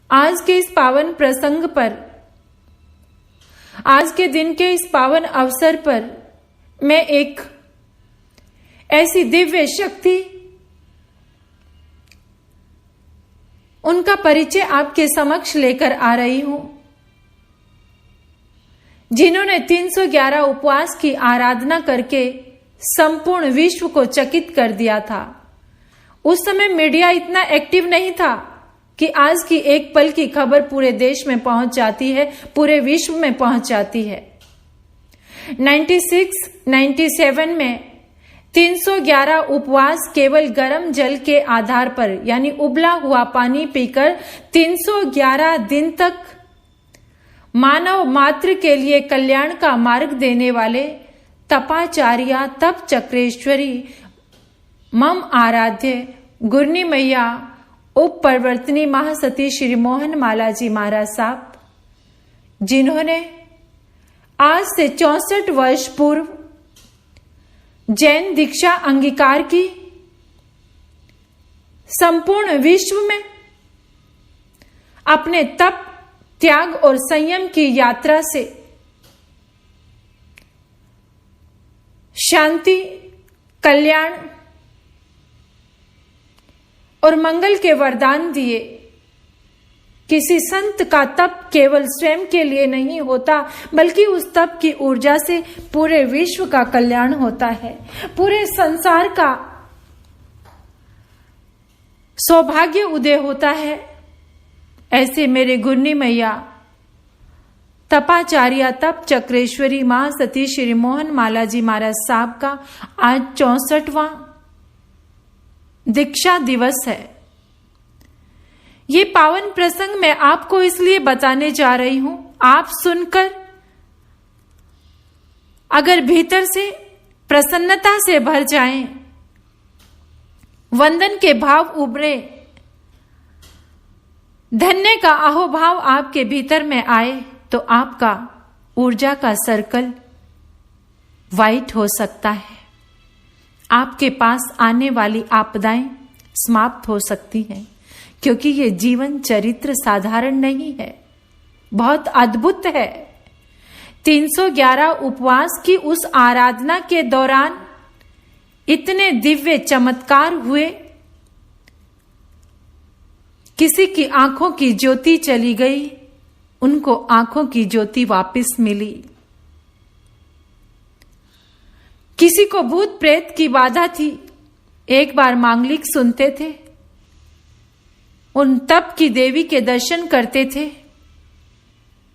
आज के इस पावन प्रसंग पर, आज के दिन के इस पावन अवसर पर मैं एक ऐसी दिव्य शक्ति, उनका परिचय आपके समक्ष लेकर आ रही हूं, जिन्होंने 311 उपवास की आराधना करके संपूर्ण विश्व को चकित कर दिया था। उस समय मीडिया इतना एक्टिव नहीं था कि आज की एक पल की खबर पूरे देश में पहुंच जाती है, पूरे विश्व में पहुंच जाती है। 96-97 में 311 उपवास केवल गर्म जल के आधार पर, यानी उबला हुआ पानी पीकर 311 दिन तक मानव मात्र के लिए कल्याण का मार्ग देने वाले तपाचार्या तप चक्रेश्वरी मम आराध्य गुरनी मैया उप परिवर्तनी महासती श्री मोहन माला जी महाराज साहब, जिन्होंने आज से 64 वर्ष पूर्व जैन दीक्षा अंगीकार की, संपूर्ण विश्व में अपने तप, त्याग और संयम की यात्रा से शांति, कल्याण और मंगल के वरदान दिए। किसी संत का तप केवल स्वयं के लिए नहीं होता, बल्कि उस तप की ऊर्जा से पूरे विश्व का कल्याण होता है, पूरे संसार का सौभाग्य उदय होता है। ऐसे मेरे गुरनी मैया तपाचार्या तप चक्रेश्वरी महासती श्री मोहन माला जी महाराज साहब का आज 64वां दीक्षा दिवस है। ये पावन प्रसंग मैं आपको इसलिए बताने जा रही हूं, आप सुनकर अगर भीतर से प्रसन्नता से भर जाएं, वंदन के भाव उभरे, धन्य का अहोभाव आपके भीतर में आए, तो आपका ऊर्जा का सर्कल वाइट हो सकता है। आपके पास आने वाली आपदाएं समाप्त हो सकती हैं, क्योंकि ये जीवन चरित्र साधारण नहीं है, बहुत अद्भुत है। 311 उपवास की उस आराधना के दौरान इतने दिव्य चमत्कार हुए, किसी की आंखों की ज्योति चली गई, उनको आंखों की ज्योति वापस मिली। किसी को भूत प्रेत की बाधा थी, एक बार मांगलिक सुनते थे, उन तप की देवी के दर्शन करते थे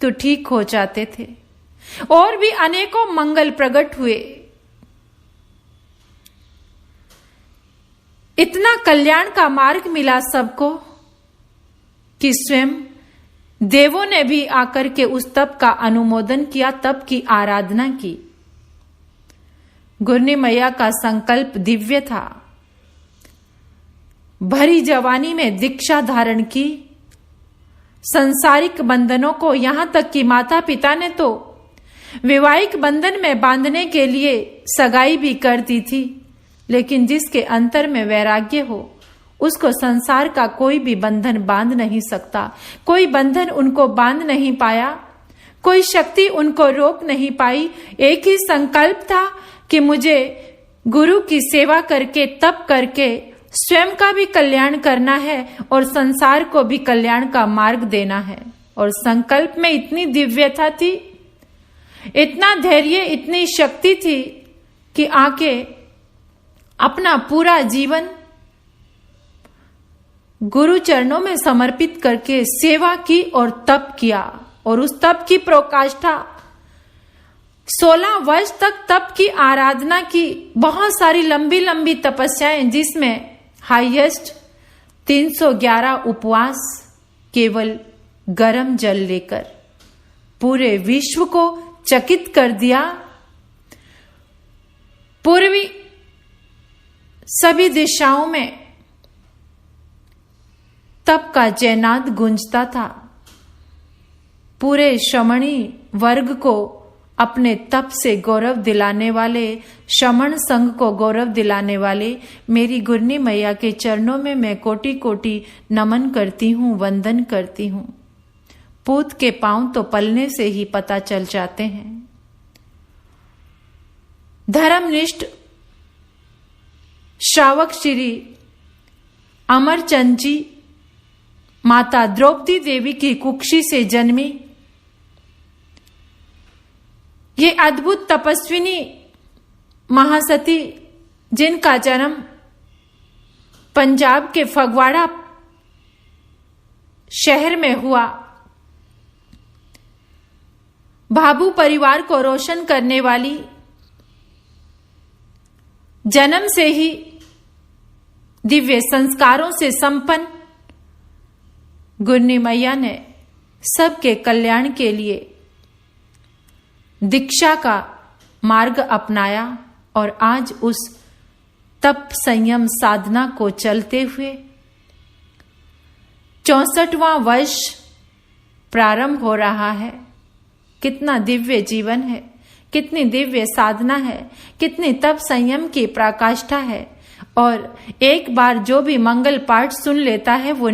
तो ठीक हो जाते थे। और भी अनेकों मंगल प्रकट हुए। इतना कल्याण का मार्ग मिला सबको कि स्वयं देवों ने भी आकर के उस तप का अनुमोदन किया, तप की आराधना की। गुरनी मैया का संकल्प दिव्य था। भरी जवानी में दीक्षा धारण की, संसारिक बंधनों को, यहां तक कि माता पिता ने तो वैवाहिक बंधन में बांधने के लिए सगाई भी कर दी थी, लेकिन जिसके अंतर में वैराग्य हो, उसको संसार का कोई भी बंधन बांध नहीं सकता। कोई बंधन उनको बांध नहीं पाया, कोई शक्ति उनको रोक नहीं पाई। एक ही संकल्प था कि मुझे गुरु की सेवा करके, तप करके स्वयं का भी कल्याण करना है और संसार को भी कल्याण का मार्ग देना है। और संकल्प में इतनी दिव्यता थी, इतना धैर्य, इतनी शक्ति थी कि आके अपना पूरा जीवन गुरु चरणों में समर्पित करके सेवा की और तप किया। और उस तप की प्रकाष्ठा 16 वर्ष तक तप की आराधना की, बहुत सारी लंबी लंबी तपस्याएं, जिसमें हाईएस्ट 311 उपवास केवल गर्म जल लेकर पूरे विश्व को चकित कर दिया। पूर्वी सभी दिशाओं में तप का जयनाद गूंजता था। पूरे श्रमणी वर्ग को अपने तप से गौरव दिलाने वाले, श्रमण संघ को गौरव दिलाने वाले मेरी गुरनी मैया के चरणों में मैं कोटि कोटि नमन करती हूँ, वंदन करती हूँ। पूत के पांव तो पलने से ही पता चल जाते हैं। धर्मनिष्ठ श्रावक श्री अमरचंद जी माता द्रौपदी देवी की कुक्षी से जन्मी ये अद्भुत तपस्विनी महासती, जिनका जन्म पंजाब के फगवाड़ा शहर में हुआ, भाभू परिवार को रोशन करने वाली, जन्म से ही दिव्य संस्कारों से संपन्न गुरनी मैया ने सबके कल्याण के लिए दीक्षा का मार्ग अपनाया और आज उस तप संयम साधना को चलते हुए 64वां वर्ष प्रारंभ हो रहा है। कितना दिव्य जीवन है, कितनी दिव्य साधना है, कितनी तप संयम की पराकाष्ठा है। और एक बार जो भी मंगल पाठ सुन लेता है वो